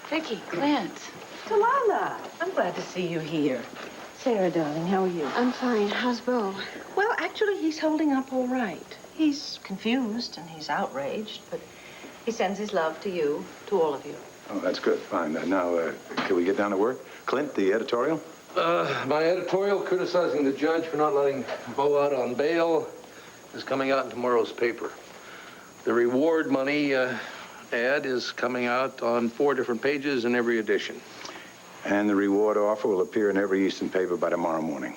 Vicky, Clint. Delilah, I'm glad to see you here. Sarah, darling, how are you? I'm fine. How's Bo? Well, actually, he's holding up all right. He's confused and he's outraged, but he sends his love to you, to all of you. Oh, that's good. Fine. Now, can we get down to work? Clint, the editorial? My editorial criticizing the judge for not letting Bo out on bail is coming out in tomorrow's paper. The reward money ad is coming out on 4 different pages in every edition. And the reward offer will appear in every Eastern paper by tomorrow morning.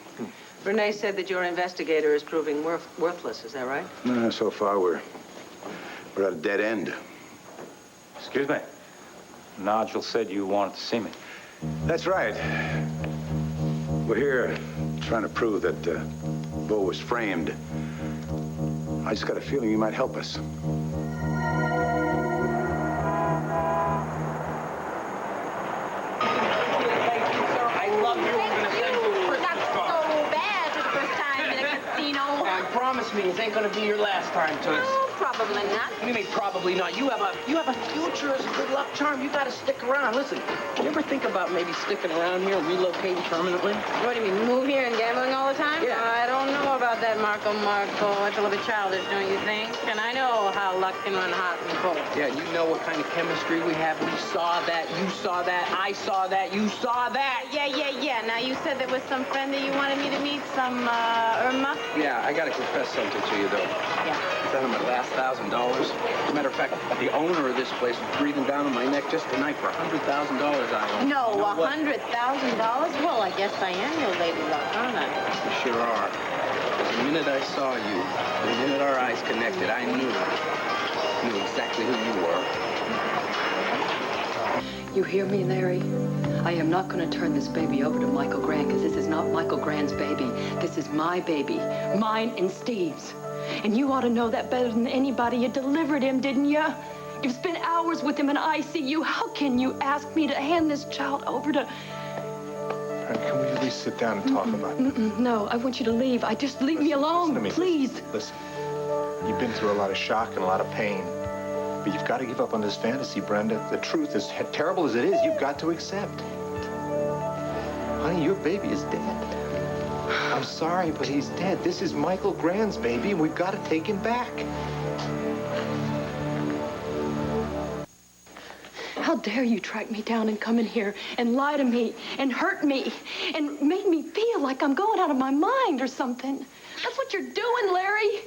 Renee said that your investigator is proving worthless. Is that right? No, so far we're at a dead end. Excuse me. Nigel said you wanted to see me. That's right. We're here trying to prove that Bo was framed. I just got a feeling you might help us. Promise me it ain't gonna be your last time, Toots. Oh, probably not. What do you mean probably not? You have a future as a good luck charm. You gotta stick around. Listen, you ever think about maybe sticking around here and relocating permanently? What do you mean, move here and gambling all the time? Yeah. I don't know about that, Marco. It's a little bit childish, don't you think? And I know how luck can run hot and cold. Yeah, you know what kind of chemistry we have. We saw that, you saw that, I saw that, you saw that. Yeah. Now, you said there was some friend that you wanted me to meet, some, Irma? Yeah, I gotta confess something to you, though. Yeah. Sent him my last $1,000. As a matter of fact, the owner of this place was breathing down on my neck just tonight for $100,000 I owe. No, You know what? $100,000? Well, I guess I am your lady luck, aren't I? You sure are. Because the minute I saw you, the minute our eyes connected, I knew exactly who you were. You hear me, Larry? I am not going to turn this baby over to Michael Grant, because this is not Michael Grant's baby. This is my baby. Mine and Steve's. And you ought to know that better than anybody. You delivered him, didn't you? You've spent hours with him in ICU. How can you ask me to hand this child over to... Can we at least sit down and talk about it? No, I want you to leave. Just leave me alone, listen to me. please. Listen, you've been through a lot of shock and a lot of pain. But you've got to give up on this fantasy, Brenda. The truth, as terrible as it is, you've got to accept. Honey, your baby is dead. I'm sorry, but he's dead. This is Michael Grant's baby, and we've got to take him back. How dare you track me down and come in here and lie to me and hurt me and make me feel like I'm going out of my mind or something. That's what you're doing, Larry.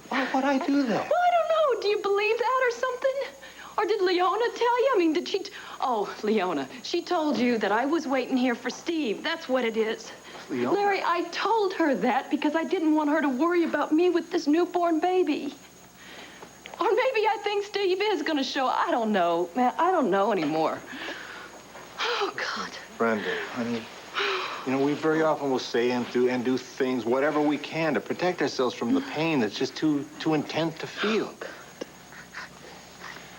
What'd I do then? Well, I don't know. Do you believe that or something? Or did Leona tell you? I mean, did she... Oh, Leona. She told you that I was waiting here for Steve. That's what it is. Leona? Larry, I told her that because I didn't want her to worry about me with this newborn baby. Or maybe I think Steve is going to show. I don't know, man. I don't know anymore. Oh, God. Brenda, honey, you know, we very often will say and do things, whatever we can, to protect ourselves from the pain that's just too intense to feel.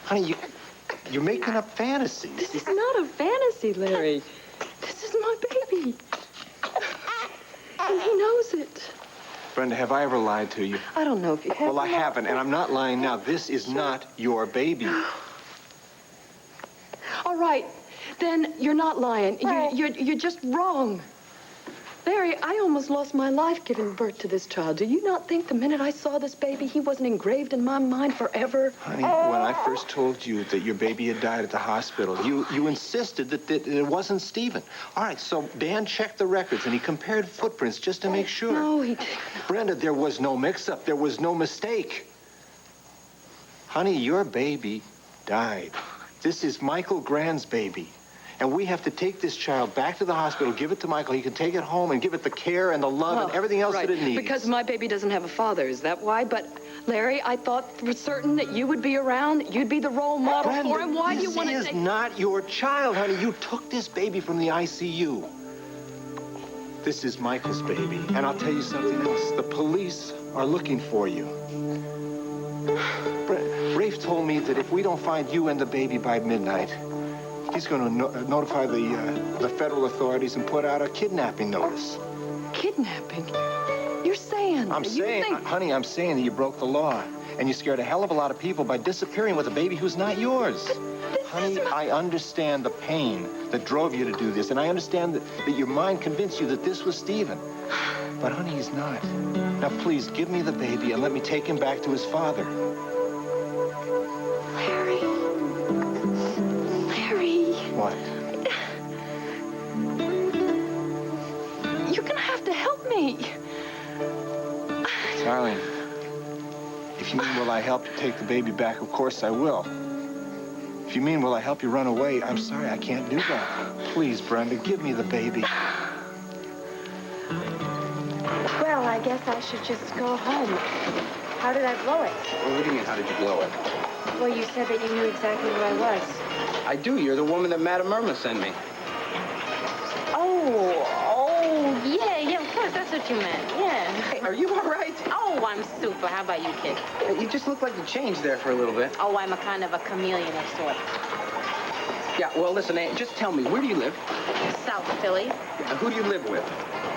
Honey, you're making up fantasies. This is not a fantasy, Larry. This is my baby. And he knows it. Brenda, have I ever lied to you? I don't know if you have. Well, I haven't, and I'm not lying now. This is not your baby. All right, then you're not lying. You're just wrong. Larry, I almost lost my life giving birth to this child. Do you not think the minute I saw this baby, he wasn't engraved in my mind forever? Honey, when I first told you that your baby had died at the hospital, you insisted that it wasn't Stephen. All right, so Dan checked the records, and he compared footprints just to make sure. No, he didn't. Brenda, there was no mix-up. There was no mistake. Honey, your baby died. This is Michael Grant's baby. And we have to take this child back to the hospital, give it to Michael. He can take it home and give it the care and the love and everything else that it needs. Because my baby doesn't have a father. Is that why? But, Larry, I thought for certain that you would be around, that you'd be the role model for him. Why do you want to take... This is not your child, honey. You took this baby from the ICU. This is Michael's baby. And I'll tell you something else. The police are looking for you. Rafe told me that if we don't find you and the baby by midnight, he's going to notify the federal authorities and put out a kidnapping notice. Kidnapping? You're saying... Honey, I'm saying that you broke the law. And you scared a hell of a lot of people by disappearing with a baby who's not yours. Honey, I understand the pain that drove you to do this, and I understand that your mind convinced you that this was Stephen. But, honey, he's not. Now, please, give me the baby and let me take him back to his father. Larry. Larry. What? You're gonna have to help me. Darling, if you mean will I help you take the baby back, of course I will. If you mean will I help you run away, I'm sorry, I can't do that. Please, Brenda, give me the baby. Well, I guess I should just go home. How did I blow it? Well, what do you mean, how did you blow it? Well, you said that you knew exactly who I was. I do. You're the woman that Madame Irma sent me. Oh, yeah, of course, that's what you meant, yeah. Hey, are you all right? Oh, I'm super. How about you, kid? You just look like you changed there for a little bit. Oh, I'm a kind of a chameleon of sorts. Yeah, well, listen, Aunt, just tell me, where do you live? South Philly, Who do you live with?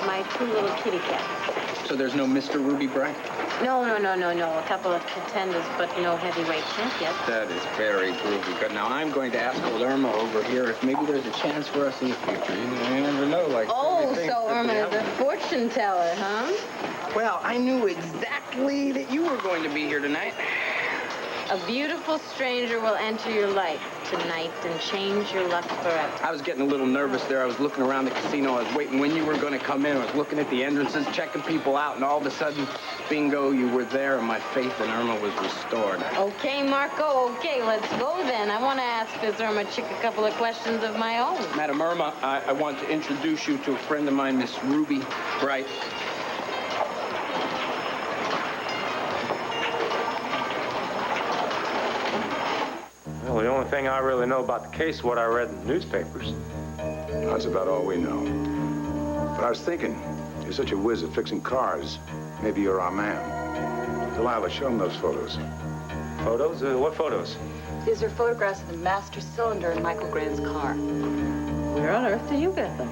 my two little kitty cats. So there's no Mr. Ruby Bright? No. A couple of pretenders, but no heavyweight champ yet. That is very groovy. Good. Now, I'm going to ask old Irma over here if maybe there's a chance for us in the future. You never know, like... Oh, so Irma is a fortune teller, huh? Well, I knew exactly that you were going to be here tonight. A beautiful stranger will enter your life tonight and change your luck forever. I was getting a little nervous there. I was looking around the casino. I was waiting when you were going to come in. I was looking at the entrances, checking people out, and all of a sudden, bingo, you were there, and my faith in Irma was restored. Okay, Marco, okay, let's go then. I want to ask this Irma chick a couple of questions of my own. Madam Irma, I want to introduce you to a friend of mine, Miss Ruby Bright. Well, the only thing I really know about the case is what I read in the newspapers. That's about all we know. But I was thinking, you're such a whiz at fixing cars. Maybe you're our man. Delilah, show him those photos. Photos? What photos? These are photographs of the master cylinder in Michael Grand's car. Where on earth did you get them?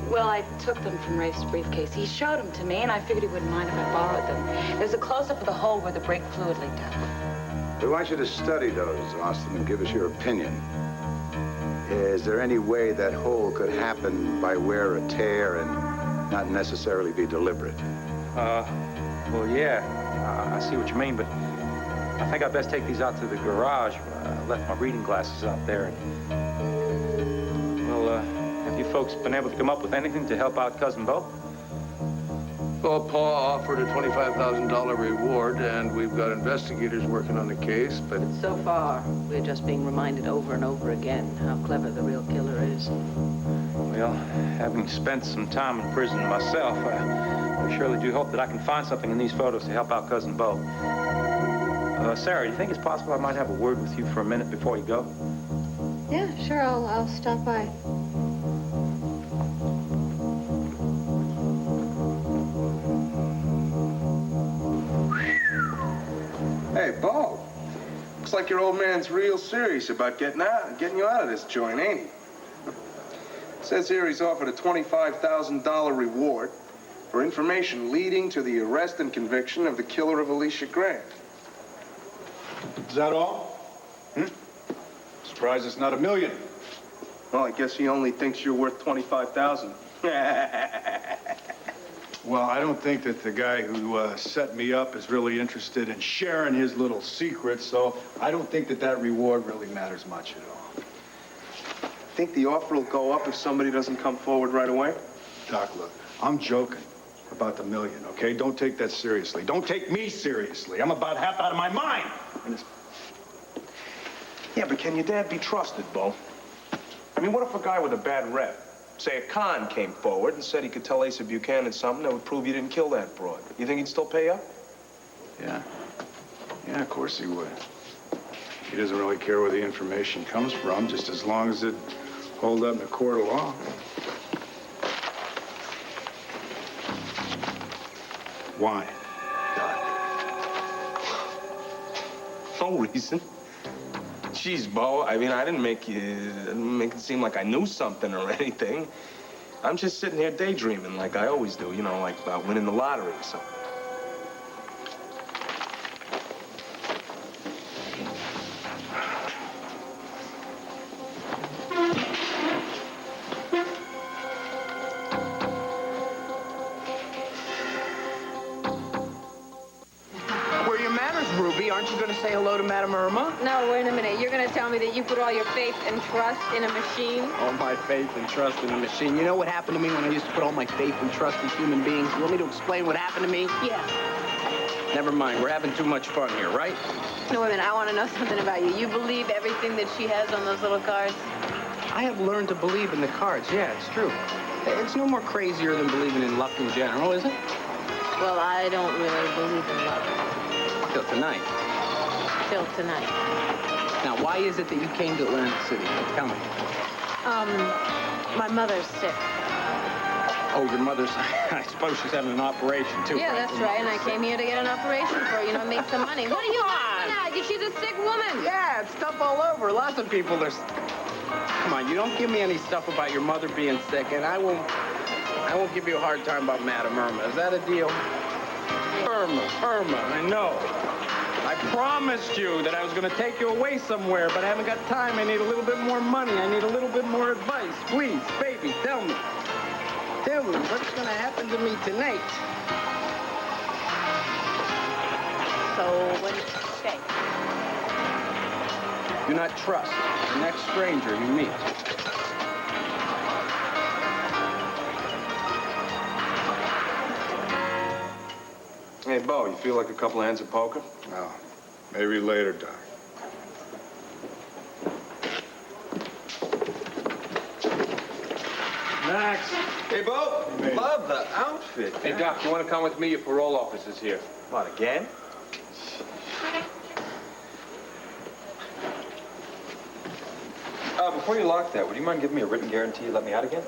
Well, I took them from Rafe's briefcase. He showed them to me, and I figured he wouldn't mind if I borrowed them. There's a close-up of the hole where the brake fluid leaked out. We want you to study those, Austin, and give us your opinion. Is there any way that hole could happen by wear or tear and not necessarily be deliberate? Well, yeah, I see what you mean, but I think I'd best take these out to the garage. I left my reading glasses out there. Well, have you folks been able to come up with anything to help out Cousin Bo? Well, Paul offered a $25,000 reward, and we've got investigators working on the case, but... So far, we're just being reminded over and over again how clever the real killer is. Well, having spent some time in prison myself, I surely do hope that I can find something in these photos to help out Cousin Bo. Sarah, do you think it's possible I might have a word with you for a minute before you go? Yeah, sure, I'll stop by. Hey, Bo. Looks like your old man's real serious about getting you out of this joint, ain't he? Says here he's offered a $25,000 reward for information leading to the arrest and conviction of the killer of Alicia Grant. Is that all? Surprised it's not $1 million. Well, I guess he only thinks you're worth $25,000. Well, I don't think that the guy who set me up is really interested in sharing his little secrets, so I don't think that reward really matters much at all. Think the offer will go up if somebody doesn't come forward right away? Doc, look, I'm joking about the $1 million, okay? Don't take that seriously. Don't take me seriously. I'm about half out of my mind. Yeah, but can your dad be trusted, Bo? I mean, what if a guy with a bad rep, say a con, came forward and said he could tell Asa Buchanan something that would prove you didn't kill that broad? You think he'd still pay up? Yeah, of course he would. He doesn't really care where the information comes from, just as long as it holds up in a court of law. Why? No reason. Jeez, Bo, I mean, I didn't make it seem like I knew something or anything. I'm just sitting here daydreaming like I always do, you know, like about winning the lottery or something. say hello to Madame Irma? No, wait a minute. You're going to tell me that you put all your faith and trust in a machine? All my faith and trust in the machine. You know what happened to me when I used to put all my faith and trust in human beings? You want me to explain what happened to me? Yeah. Never mind. We're having too much fun here, right? No, wait a minute. I want to know something about you. You believe everything that she has on those little cards? I have learned to believe in the cards. Yeah, it's true. It's no more crazier than believing in luck in general, is it? Well, I don't really believe in luck. Till tonight. Till tonight. Now, why is it that you came to Atlantic City? Tell me. My mother's sick. Oh, your mother's... I suppose she's having an operation, too. Yeah, that's right. And I came here to get an operation for her, make some money. What are you laughing at? She's a sick woman. Yeah, it's stuff all over. Lots of people are... Come on, you don't give me any stuff about your mother being sick, and I won't give you a hard time about Madame Irma. Is that a deal? Irma, I know. I promised you that I was going to take you away somewhere, but I haven't got time. I need a little bit more money. I need a little bit more advice. Please, baby, tell me. Tell me, what's going to happen to me tonight? So, what did you say? Do not trust the next stranger you meet. Hey, Bo, you feel like a couple hands of poker? No. Maybe later, Doc. Max. Hey, Bo. Hey. Love the outfit. Hey, Doc, you want to come with me? Your parole officer's here. What, again? Before you lock that, would you mind giving me a written guarantee you let me out again?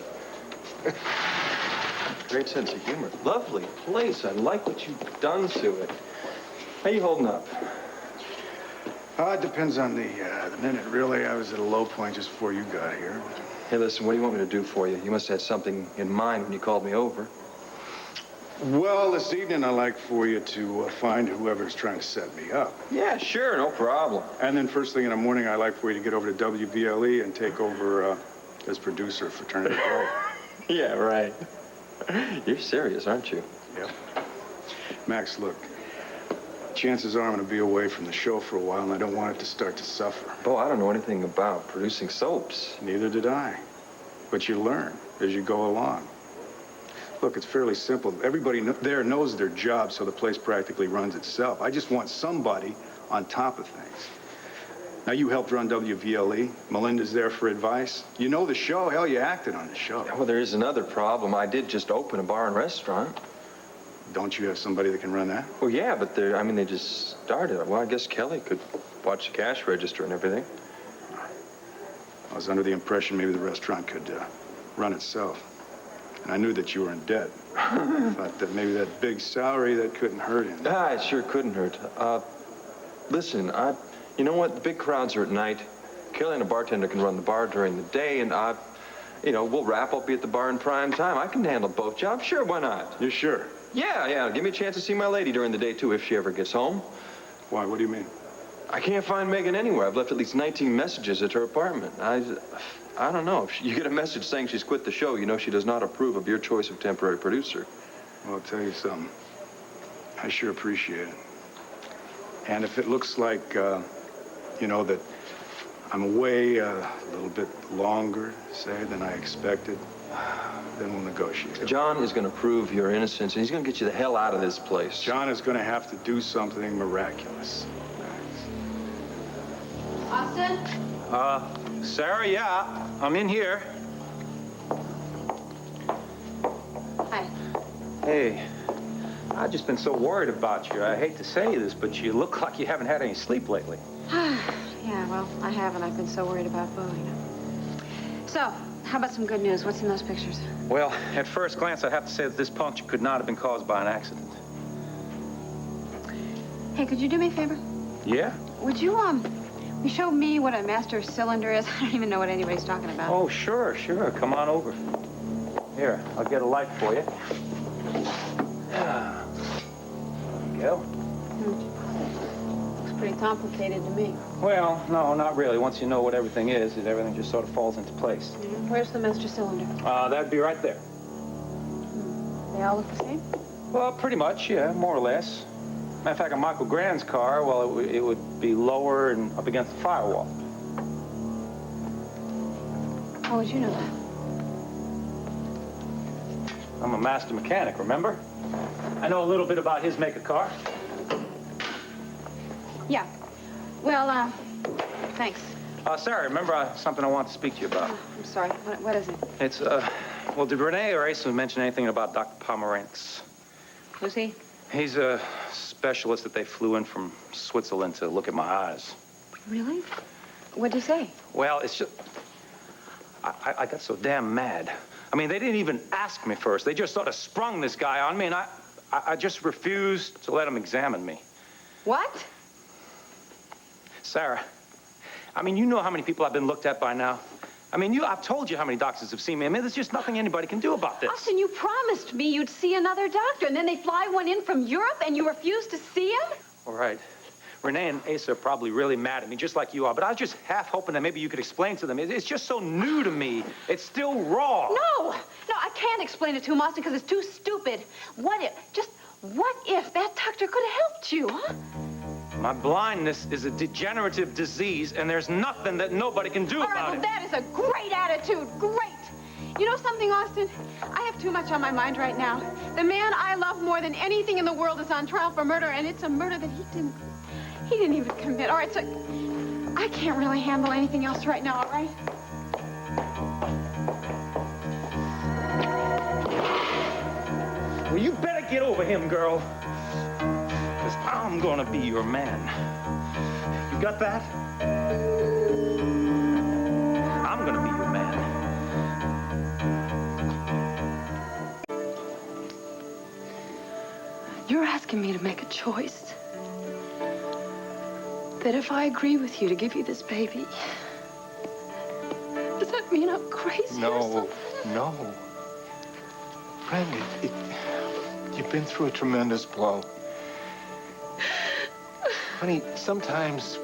Great sense of humor. Lovely place. I like what you've done to it. How you holding up? It depends on the minute. Really, I was at a low point just before you got here. Hey, listen, what do you want me to do for you? You must have had something in mind when you called me over. Well, this evening I'd like for you to find whoever's trying to set me up. Yeah, sure, no problem. And then first thing in the morning, I'd like for you to get over to WVLE and take over as producer for Fraternity Row. Yeah, right. You're serious, aren't you? Yep. Max, look, chances are I'm going to be away from the show for a while, and I don't want it to start to suffer. Bo, I don't know anything about producing soaps. Neither did I. But you learn as you go along. Look, it's fairly simple. Everybody there knows their job, so the place practically runs itself. I just want somebody on top of things. Now, you helped run WVLE. Melinda's there for advice. You know the show. Hell, you acted on the show. Yeah, well, there is another problem. I did just open a bar and restaurant. Don't you have somebody that can run that? Well, yeah, but they just started. Well, I guess Kelly could watch the cash register and everything. I was under the impression maybe the restaurant could run itself. And I knew that you were in debt. I thought that maybe that big salary, that couldn't hurt him. Ah, it sure couldn't hurt. Listen, you know what? The big crowds are at night. Kelly and a bartender can run the bar during the day, and we'll wrap up, be at the bar in prime time. I can handle both jobs. Sure, why not? You're sure? Yeah. Give me a chance to see my lady during the day, too, if she ever gets home. Why? What do you mean? I can't find Megan anywhere. I've left at least 19 messages at her apartment. I don't know. If you get a message saying she's quit the show, you know she does not approve of your choice of temporary producer. Well, I'll tell you something. I sure appreciate it. And if it looks like, that I'm away a little bit longer, say, than I expected, then we'll negotiate. John is going to prove your innocence, and he's going to get you the hell out of this place. John is going to have to do something miraculous. Austin? Sarah, yeah, I'm in here. Hi. Hey, I've just been so worried about you. I hate to say this, but you look like you haven't had any sleep lately. Yeah, well, I haven't. I've been so worried about Bo, So, how about some good news? What's in those pictures? Well, at first glance, I'd have to say that this puncture could not have been caused by an accident. Hey, could you do me a favor? Yeah? Would you show me what a master cylinder is? I don't even know what anybody's talking about. Oh, sure. Come on over. Here, I'll get a light for you. There you go. Looks pretty complicated to me. Well, no, not really. Once you know what everything is, everything just sort of falls into place. Where's the master cylinder? That'd be right there. They all look the same? Well, pretty much, yeah, more or less. Matter of fact, on Michael Grand's car, well, it would be lower and up against the firewall. How would you know that? I'm a master mechanic, remember? I know a little bit about his make of car. Yeah. Well, thanks. Sarah, remember something I want to speak to you about? Oh, I'm sorry. What is it? It's, well, did Renee or Asa mention anything about Dr. Pomerantz? Who's he? He's a specialist that they flew in from Switzerland to look at my eyes. Really? What'd you say? Well, it's just... I got so damn mad. I mean, they didn't even ask me first. They just sort of sprung this guy on me, and I just refused to let him examine me. What? Sarah, I mean, you know how many people I've been looked at by now. I mean, I've told you how many doctors have seen me. I mean, there's just nothing anybody can do about this. Austin, you promised me you'd see another doctor, and then they fly one in from Europe, and you refuse to see him? All right. Renee and Asa are probably really mad at me, just like you are, but I was just half hoping that maybe you could explain to them. It's just so new to me. It's still raw. No, I can't explain it to him, Austin, because it's too stupid. What if that doctor could have helped you, huh? My blindness is a degenerative disease, and there's nothing that nobody can do about it. That is a great attitude. Great. You know something, Austin? I have too much on my mind right now. The man I love more than anything in the world is on trial for murder, and it's a murder that he didn't even commit. All right, so I can't really handle anything else right now, all right? Well, you better get over him, girl. Because I'm gonna be your man. You got that? I'm gonna be your man. You're asking me to make a choice. That if I agree with you to give you this baby, does that mean I'm crazy or something? No. Brenda, you've been through a tremendous blow. Honey, sometimes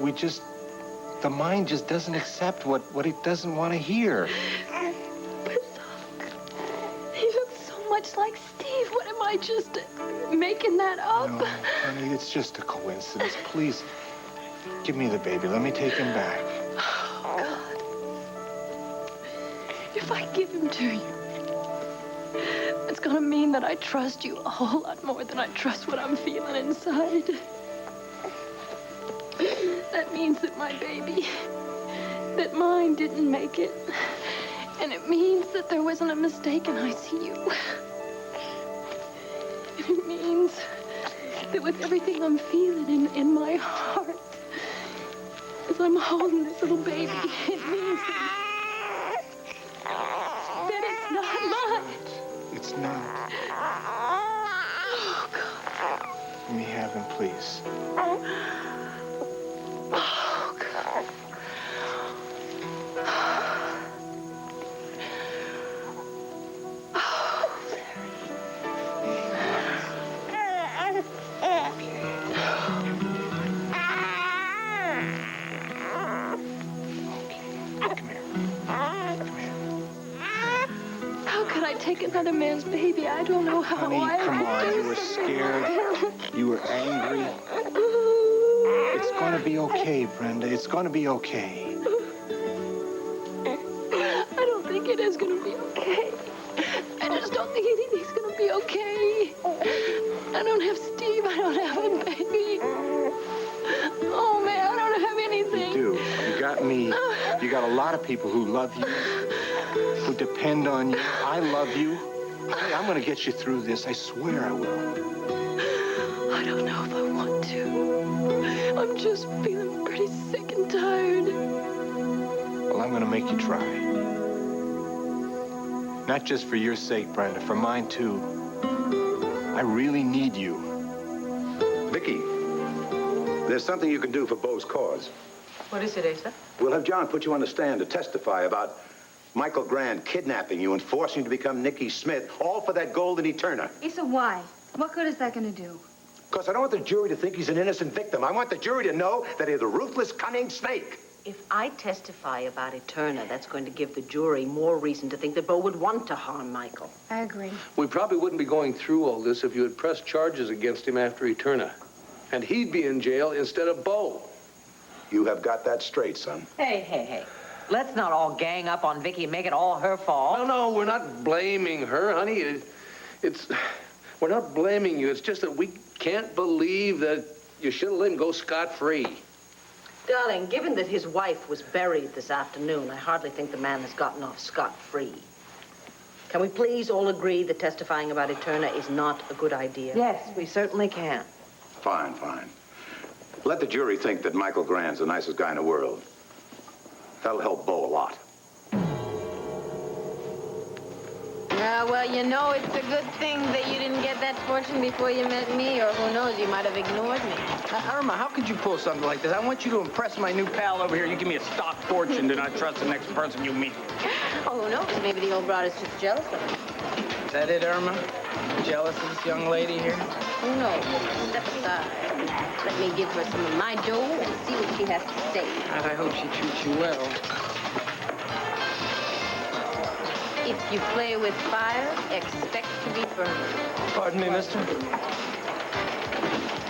the mind just doesn't accept what it doesn't want to hear. But look, he looks so much like Steve. What am I just making that up? No, honey, it's just a coincidence. Please, give me the baby. Let me take him back. Oh, God. If I give him to you, it's gonna mean that I trust you a whole lot more than I trust what I'm feeling inside. That means that my baby, that mine didn't make it. And it means that there wasn't a mistake in ICU. And it means that with everything I'm feeling in my heart, as I'm holding this little baby, it means that it's not mine. It's not. Oh, God. Let me have him, please. Oh, God. How could I take another man's baby? I don't know how. Honey, come on. You were scared. You were angry. It's going to be okay, Brenda. It's going to be okay. I don't think it is going to be okay. I just don't think anything's going to be okay. I don't have Steve. I don't have a baby. Oh, man, I don't have anything. You do. You got me. You got a lot of people who love you, who depend on you. I love you. Honey, I'm going to get you through this. I swear I will. I don't know if I want to. I'm just feeling pretty sick and tired. Well, I'm going to make you try. Not just for your sake, Brenda, for mine, too. I really need you. Vicky, there's something you can do for Bo's cause. What is it, Asa? We'll have John put you on the stand to testify about Michael Grand kidnapping you and forcing you to become Nicky Smith, all for that golden Eterna. Asa, why? What good is that going to do? Because I don't want the jury to think he's an innocent victim. I want the jury to know that he's a ruthless, cunning snake. If I testify about Eterna, that's going to give the jury more reason to think that Bo would want to harm Michael. I agree. We probably wouldn't be going through all this if you had pressed charges against him after Eterna. And he'd be in jail instead of Bo. You have got that straight, son. Hey. Let's not all gang up on Vicky and make it all her fault. No, we're not blaming her, honey. We're not blaming you. It's just that we can't believe that you should have let him go scot-free. Darling, given that his wife was buried this afternoon, I hardly think the man has gotten off scot-free. Can we please all agree that testifying about Eterna is not a good idea? Yes, we certainly can. Fine. Let the jury think that Michael Grand's the nicest guy in the world. That'll help Bo a lot. Well, you know, it's a good thing that you didn't get that fortune before you met me, or who knows, you might have ignored me. Irma, how could you pull something like this? I want you to impress my new pal over here. You give me a stock fortune, then I trust the next person you meet. Oh, who knows? Maybe the old broad is just jealous of me. Is that it, Irma? Jealous of this young lady here? Who knows? Step aside. Let me give her some of my dough and see what she has to say. I hope she treats you well. If you play with fire, expect to be burned. Pardon me, mister?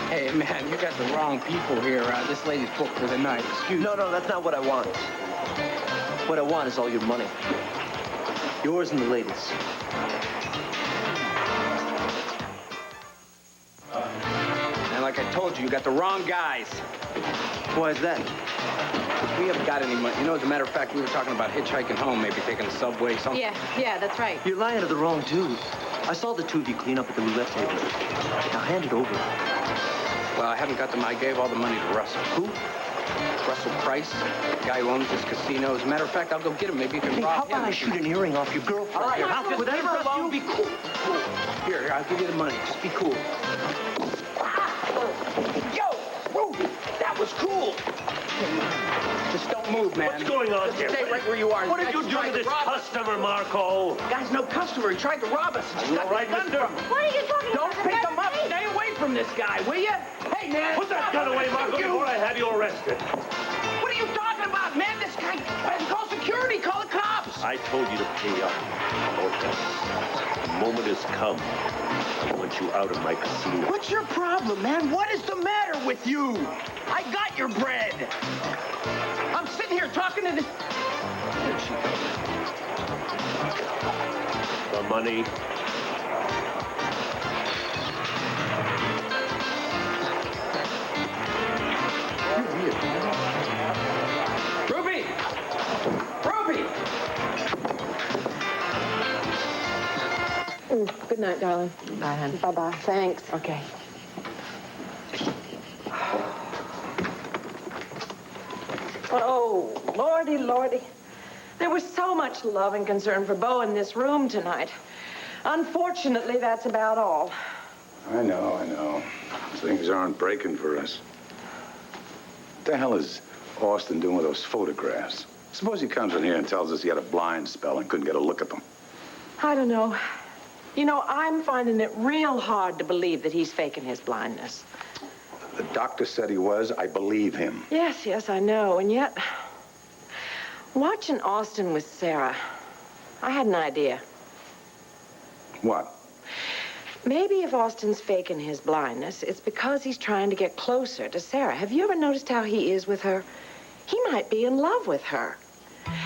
Hey, man, you got the wrong people here. This lady's booked for the night. Excuse me. No, that's not what I want. What I want is all your money. Yours and the lady's. And like I told you, you got the wrong guys. Why is that? We haven't got any money. You know, as a matter of fact, we were talking about hitchhiking home, maybe taking the subway, something. Yeah, that's right. You're lying to the wrong dude. I saw the two of you clean up at the roulette table. Now hand it over. Well, I haven't got them. I gave all the money to Russell. Who? Russell Price, the guy who owns this casino. As a matter of fact, I'll go get him. Maybe you can Hey, rob how him. about I shoot an earring off your girlfriend? All right, Here, would that impress you? Be cool. Here, I'll give you the money. Just be cool. Yo! Whoa! That was cool! Just don't move, man. What's going on Just here? stay right where you are. What did you do to this customer, Marco? Guy's no customer. He tried to rob us. He's got right, the gun mister? from him. What are you talking Don't about? pick him up. Stay away from this guy, will you? Hey, man. Put that gun away, Marco, before I have you arrested. What are you talking about, man? This guy... Call security. Call the cops. I told you to pay up, Oltl. The moment has come. I want you out of my casino. What's your problem, man? What is the matter with you? I got your bread. I'm sitting here talking to this... There she goes. The money. Ruby! Ruby! Good night, darling. Bye, honey. Bye-bye. Thanks. Okay. Oh, Lordy. There was so much love and concern for Bo in this room tonight. Unfortunately, that's about all. I know. Things aren't breaking for us. What the hell is Austin doing with those photographs? Suppose he comes in here and tells us he had a blind spell and couldn't get a look at them. I don't know. You know, I'm finding it real hard to believe that he's faking his blindness. The doctor said he was. I believe him. Yes, I know. And yet, watching Austin with Sarah, I had an idea. What? Maybe if Austin's faking his blindness, it's because he's trying to get closer to Sarah. Have you ever noticed how he is with her? He might be in love with her.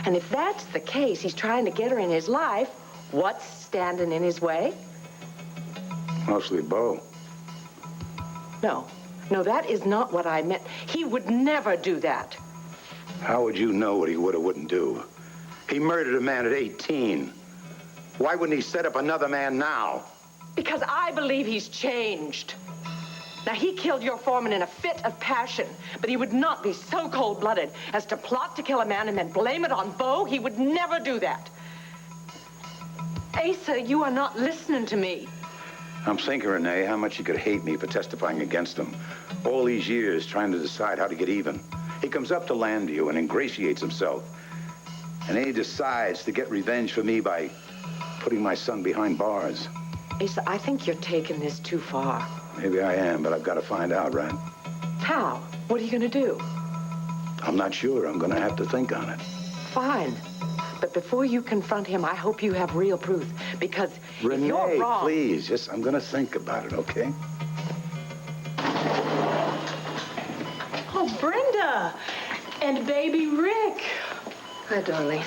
And if that's the case, he's trying to get her in his life. What's standing in his way? Mostly Bo. No, that is not what I meant. He would never do that. How would you know what he would or wouldn't do? He murdered a man at 18. Why wouldn't he set up another man now? Because I believe he's changed. Now, he killed your foreman in a fit of passion, but he would not be so cold-blooded as to plot to kill a man and then blame it on Bo. He would never do that. Asa, you are not listening to me. I'm thinking, Renee, how much he could hate me for testifying against him. All these years trying to decide how to get even. He comes up to land you and ingratiates himself. And then he decides to get revenge for me by putting my son behind bars. Asa, I think you're taking this too far. Maybe I am, but I've got to find out, right? How? What are you going to do? I'm not sure. I'm going to have to think on it. Fine. But before you confront him, I hope you have real proof. Because if Renee, you're wrong... please. I'm going to think about it, okay? Brenda and baby Rick. Hi, darling.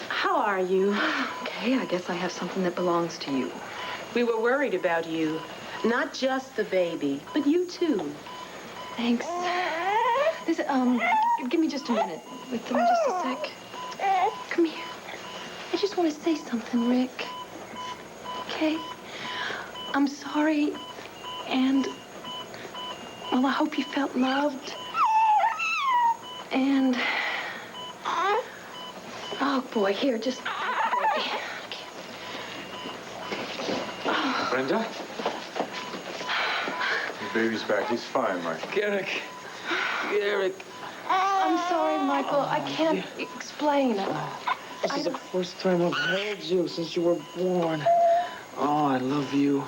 How are you? Okay, I guess I have something that belongs to you. We were worried about you. Not just the baby, but you too. Thanks. Give me just a minute. With them just a sec. Come here. I just want to say something, Rick. Okay? I'm sorry, and, well, I hope you felt loved. And, oh, boy, here, just... Brenda? The baby's back. He's fine, Mike. Garrick. I'm sorry, Michael. I can't explain. This is the first time I've held you since you were born. Oh, I love you.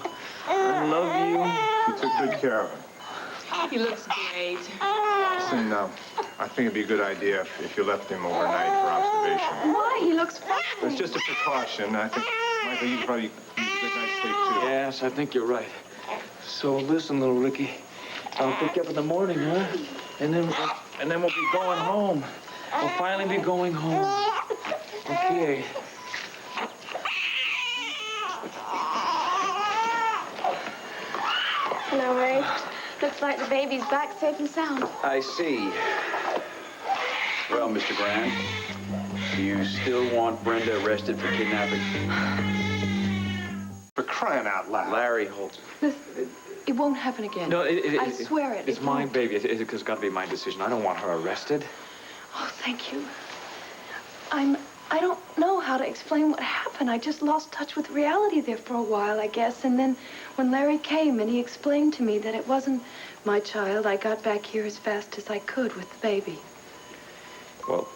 I love you. You took good care of him. He looks great. Listen, I think it'd be a good idea if you left him overnight for observation. Why? He looks fine. It's just a precaution. I think, Michael, you could probably use a good night's sleep, too. Yes, I think you're right. So listen, little Ricky. I'll pick you up in the morning, huh? And then we'll be going home. We'll finally be going home. Okay. Hello, Ray. Looks like the baby's back safe and sound. I see. Well, Mr. Grant, do you still want Brenda arrested for kidnapping? For crying out loud. Larry Holt. Listen, it won't happen again. No, I swear it. It's It my won't. baby. It's got to be my decision. I don't want her arrested. Oh, thank you. I don't know how to explain what happened. I just lost touch with reality there for a while, I guess. And then when Larry came and he explained to me that it wasn't my child, I got back here as fast as I could with the baby. Well,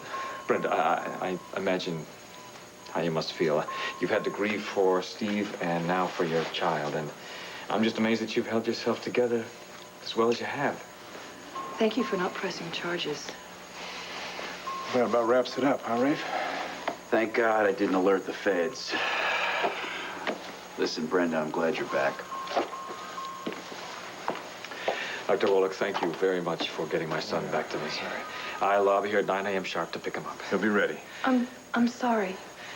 Brenda, I imagine how you must feel. You've had to grieve for Steve and now for your child. And I'm just amazed that you've held yourself together as well as you have. Thank you for not pressing charges. That about wraps it up, huh, Rafe? Thank God I didn't alert the feds. Listen, Brenda, I'm glad you're back. Dr. Oltl, thank you very much for getting my son back to me. I'll be here at 9 a.m. sharp to pick him up. He'll be ready. I'm sorry.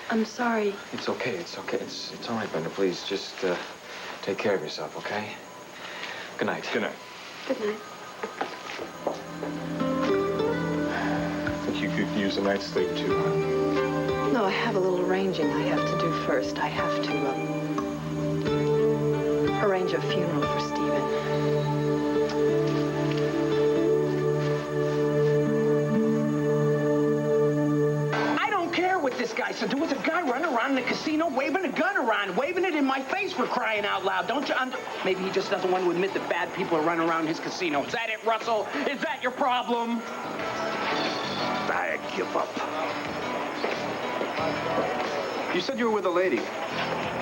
I'm sorry. It's okay. It's okay. It's all right, Brenda. Please, just take care of yourself, okay? Good night. Good night. Good night. I think you could use a night's sleep, too, huh? No, I have a little arranging I have to do first. I have to arrange a funeral for Stephen. I don't care what this guy's to do with a guy running around in the casino waving a gun around, waving it in my face for crying out loud. Don't you Maybe he just doesn't want to admit that bad people are running around his casino. Is that it, Russell? Is that your problem? I give up. You said you were with a lady.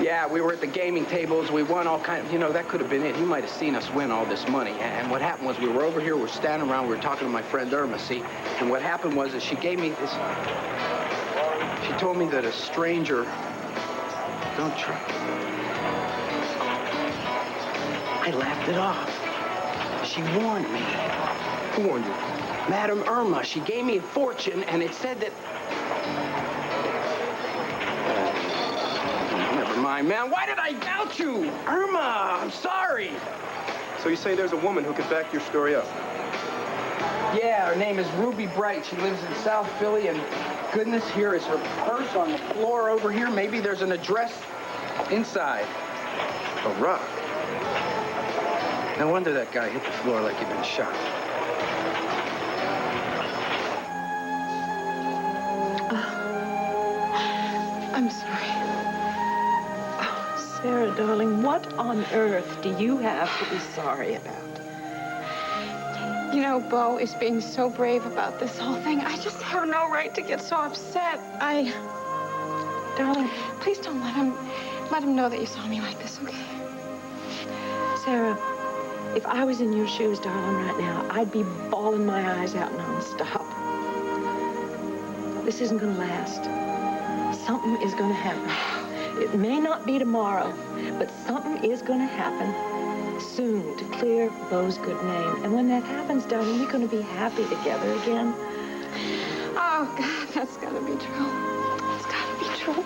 Yeah, we were at the gaming tables. We won all kinds. You know, that could have been it. He might have seen us win all this money. And what happened was we were over here, we were standing around, we were talking to my friend Irma, see? And what happened was that she gave me this... She told me that a stranger... Don't try. I laughed it off. She warned me. Who warned you? Madam Irma. She gave me a fortune, and it said that... Never mind, man. Why did I doubt you? Irma, I'm sorry. So you say there's a woman who could back your story up? Yeah, her name is Ruby Bright. She lives in South Philly, and goodness, here is her purse on the floor over here. Maybe there's an address inside. A rock? No wonder that guy hit the floor like he'd been shot. I'm sorry. Oh, Sarah, darling, what on earth do you have to be sorry about? You know, Bo is being so brave about this whole thing. I just have no right to get so upset. Darling, Please don't let him know that you saw me like this, okay? Sarah, if I was in your shoes, darling, right now, I'd be bawling my eyes out nonstop. This isn't going to last. Something is going to happen. It may not be tomorrow, but something is going to happen. soon to clear Beau's good name. And when that happens, darling, we're going to be happy together again. Oh, God, that's gotta be true. It's gotta be true.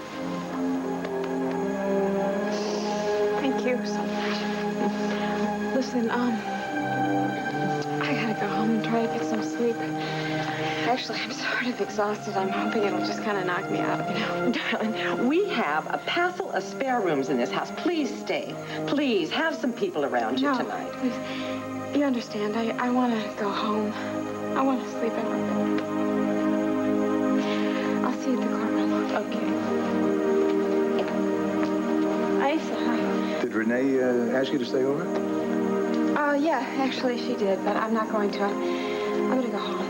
Thank you so much. Listen, I gotta go home and try to get some sleep. Actually, I'm sort of exhausted. I'm hoping it'll just kind of knock me out, you know. Darling, we have a passel of spare rooms in this house. Please stay. Please, have some people around you tonight. Please. You understand, I want to go home. I want to sleep in my bed. I'll see you at the courtroom. Okay. Isa, hi. Did Renee ask you to stay over? Yeah, actually she did, but I'm not going to. I'm going to go home.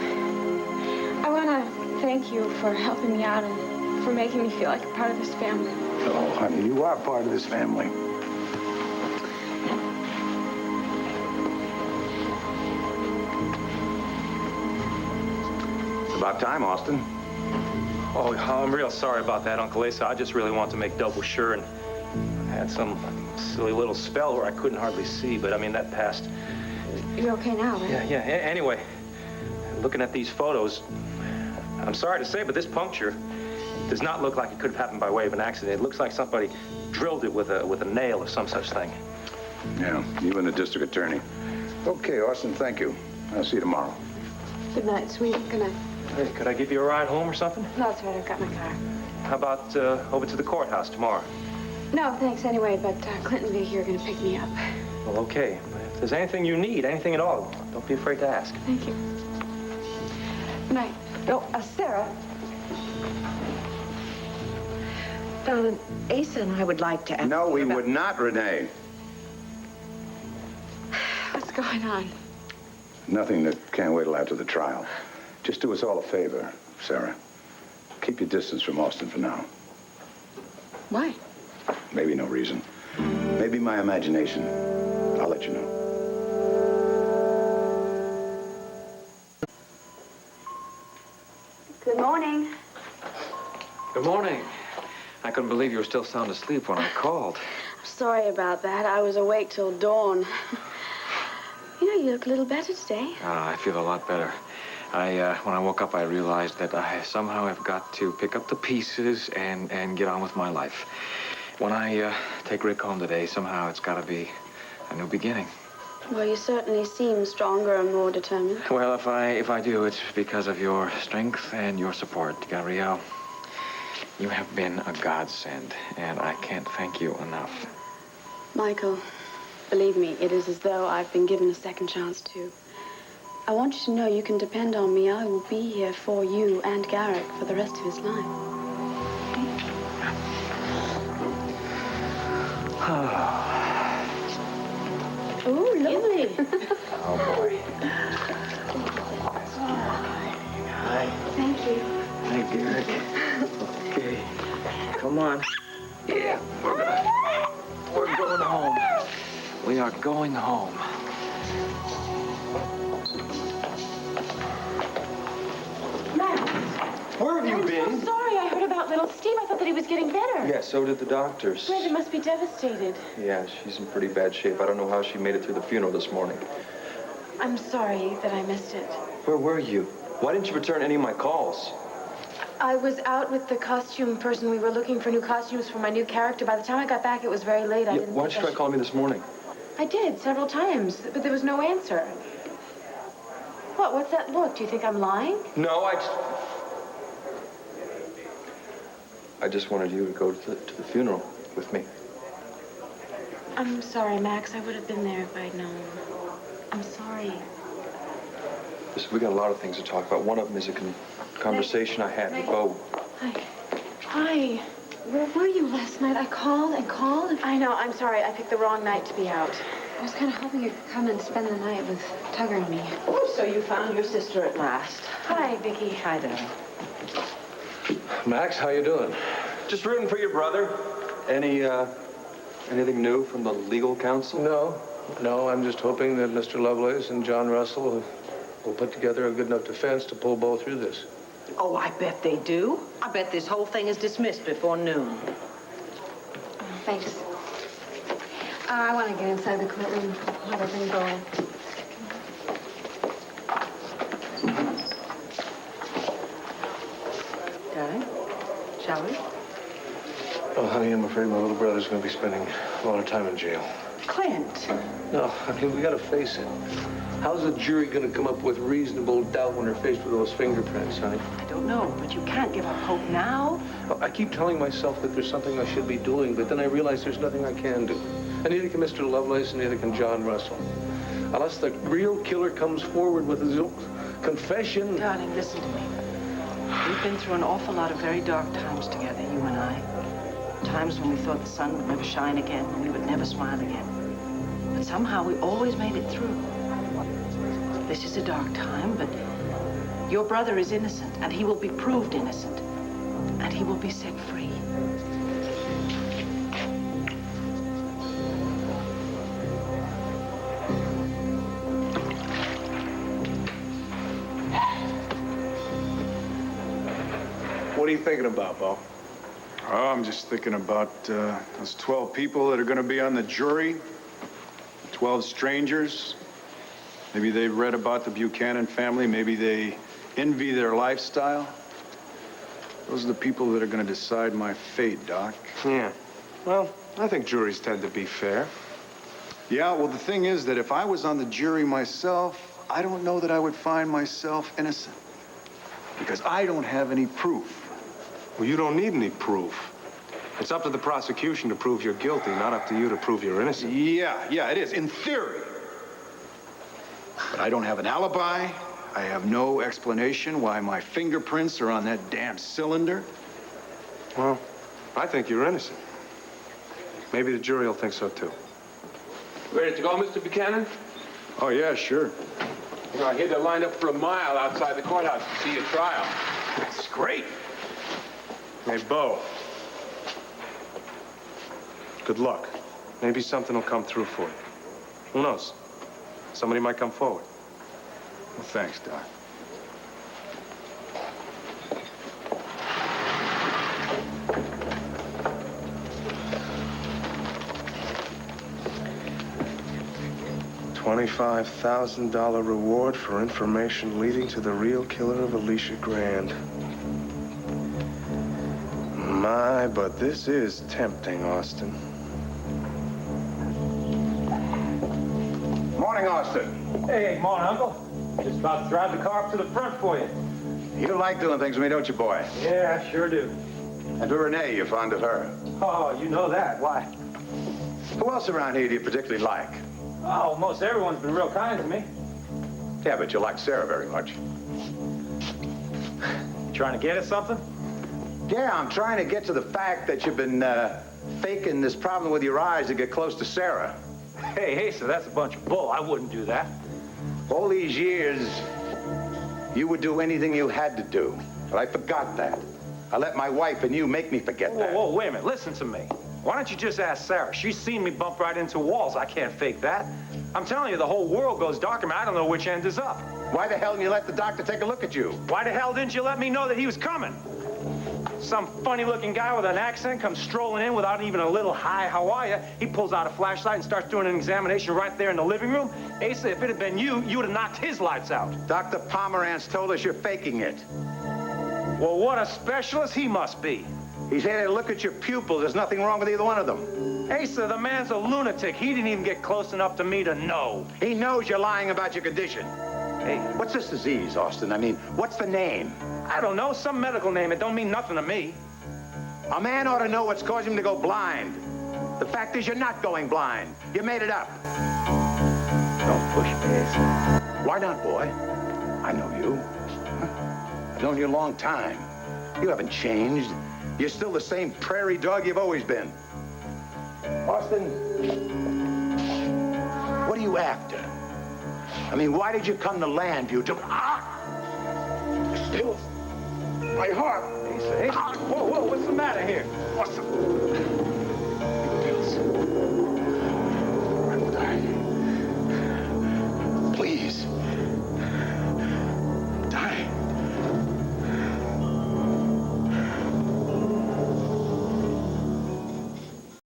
I want to thank you for helping me out and for making me feel like a part of this family. Oh, honey, you are part of this family. It's about time, Austin. Oh, I'm real sorry about that, Uncle Asa. I just really want to make double sure, and I had some silly little spell where I couldn't hardly see, but I mean, that passed. You're okay now, right? Yeah. Anyway, looking at these photos, I'm sorry to say, but this puncture does not look like it could have happened by way of an accident. It looks like somebody drilled it with a nail or some such thing. Yeah, you and the district attorney. Okay, Austin, thank you. I'll see you tomorrow. Good night, sweetie. Good night. Hey, could I give you a ride home or something? No, it's right. I've got my car. How about over to the courthouse tomorrow? No, thanks anyway, but Clint and Vicky are going to pick me up. Well, okay. If there's anything you need, anything at all, don't be afraid to ask. Thank you. Good night. Oh, Sarah. Darling, Asa and I would like to ask No, you we about... would not, Renee. What's going on? Nothing that can't wait till after the trial. Just do us all a favor, Sarah. Keep your distance from Austin for now. Why? Maybe no reason. Maybe my imagination. I'll let you know. Good morning. Good morning. I couldn't believe you were still sound asleep when I called. Sorry about that. I was awake till dawn. You know, you look a little better today. I feel a lot better. When I woke up, I realized that I somehow have got to pick up the pieces and get on with my life. When I take Rick home today, somehow it's got to be a new beginning. Well, you certainly seem stronger and more determined. Well, if I do, it's because of your strength and your support, Gabrielle. You have been a godsend, and I can't thank you enough. Michael, believe me, it is as though I've been given a second chance, too. I want you to know you can depend on me. I will be here for you and Garrick for the rest of his life. Oh, lovely. Oh, boy. Hi. Thank you. Hi, Garrick. Okay. Come on. Yeah, we're going home. We are going home. Where have you been? I'm so sorry. I heard about little Steve. I thought that he was getting better. Yeah, so did the doctors. Well, they must be devastated. Yeah, she's in pretty bad shape. I don't know how she made it through the funeral this morning. I'm sorry that I missed it. Where were you? Why didn't you return any of my calls? I was out with the costume person. We were looking for new costumes for my new character. By the time I got back, it was very late. I didn't Why did you try calling me this morning? I did, several times, but there was no answer. What? What's that look? Do you think I'm lying? No, I just wanted you to go to the funeral with me. I'm sorry, Max. I would have been there if I'd known. I'm sorry. Listen, we got a lot of things to talk about. One of them is a conversation I had with Beau. Hi. Where were you last night? I called and called. I know. I'm sorry. I picked the wrong night to be out. I was kind of hoping you could come and spend the night with Tugger and me. Oh, so you found your sister at last. Hi, Vicky. Hi, darling. Max, how you doing? Just rooting for your brother. Anything new from the legal counsel? No, I'm just hoping that Mr. Lovelace and John Russell will put together a good enough defense to pull Beau through this. Oh, I bet they do. I bet this whole thing is dismissed before noon. Thanks. I want to get inside the courtroom, have everything going. Darling, shall we? Oh, honey, I'm afraid my little brother's going to be spending a lot of time in jail. Clint. No, I mean, we got to face it. How's the jury going to come up with reasonable doubt when they're faced with those fingerprints, honey? I don't know, but you can't give up hope now. Well, I keep telling myself that there's something I should be doing, but then I realize there's nothing I can do. And neither can Mr. Lovelace, and neither can John Russell. Unless the real killer comes forward with his own confession. Darling, listen to me. We've been through an awful lot of very dark times together, you and I. Times when we thought the sun would never shine again, and we would never smile again. But somehow we always made it through. This is a dark time, but your brother is innocent, and he will be proved innocent, and he will be set free. What are you thinking about, Bo? Oh, I'm just thinking about those 12 people that are going to be on the jury. 12 strangers. Maybe they read about the Buchanan family. Maybe they envy their lifestyle. Those are the people that are going to decide my fate, Doc. Yeah. Well, I think juries tend to be fair. Yeah, well, the thing is that if I was on the jury myself, I don't know that I would find myself innocent. Because I don't have any proof. Well, you don't need any proof. It's up to the prosecution to prove you're guilty, not up to you to prove you're innocent. Yeah, it is, in theory. But I don't have an alibi. I have no explanation why my fingerprints are on that damn cylinder. Well, I think you're innocent. Maybe the jury will think so, too. Ready to go, Mr. Buchanan? Oh, yeah, sure. You know, I hear they're lined up for a mile outside the courthouse to see your trial. That's great. Hey, Bo. Good luck. Maybe something will come through for you. Who knows? Somebody might come forward. Well, thanks, Doc. $25,000 reward for information leading to the real killer of Alicia Grand. My, but this is tempting, Austin. Morning, Austin. Hey, morning, Uncle. Just about to drive the car up to the front for you. You like doing things with me, don't you, boy? Yeah, I sure do. And to Renee, you're fond of her. Oh, you know that. Why? Who else around here do you particularly like? Oh, most everyone's been real kind to me. Yeah, but you like Sarah very much. Trying to get at something? Yeah, I'm trying to get to the fact that you've been faking this problem with your eyes to get close to Sarah. Hey, so that's a bunch of bull. I wouldn't do that. All these years, you would do anything you had to do. But I forgot that. I let my wife and you make me forget that. Whoa, wait a minute. Listen to me. Why don't you just ask Sarah? She's seen me bump right into walls. I can't fake that. I'm telling you, the whole world goes dark, and I don't know which end is up. Why the hell didn't you let the doctor take a look at you? Why the hell didn't you let me know that he was coming? Some funny-looking guy with an accent comes strolling in without even a little hi, how are you? He pulls out a flashlight and starts doing an examination right there in the living room. Asa, if it had been you, you would have knocked his lights out. Dr. Pomerantz told us you're faking it. Well, what a specialist he must be. He's had a look at your pupils. There's nothing wrong with either one of them. Asa, the man's a lunatic. He didn't even get close enough to me to know. He knows you're lying about your condition. Hey, what's this disease, Austin? I mean, what's the name? I don't know. Some medical name. It don't mean nothing to me. A man ought to know what's causing him to go blind. The fact is you're not going blind. You made it up. Don't push me, Asa. Why not, boy? I know you. I've known you a long time. You haven't changed. You're still the same prairie dog you've always been. Austin, what are you after? I mean, why did you come to Landview to... Still, my heart. Asa, whoa, what's the matter here? Austin,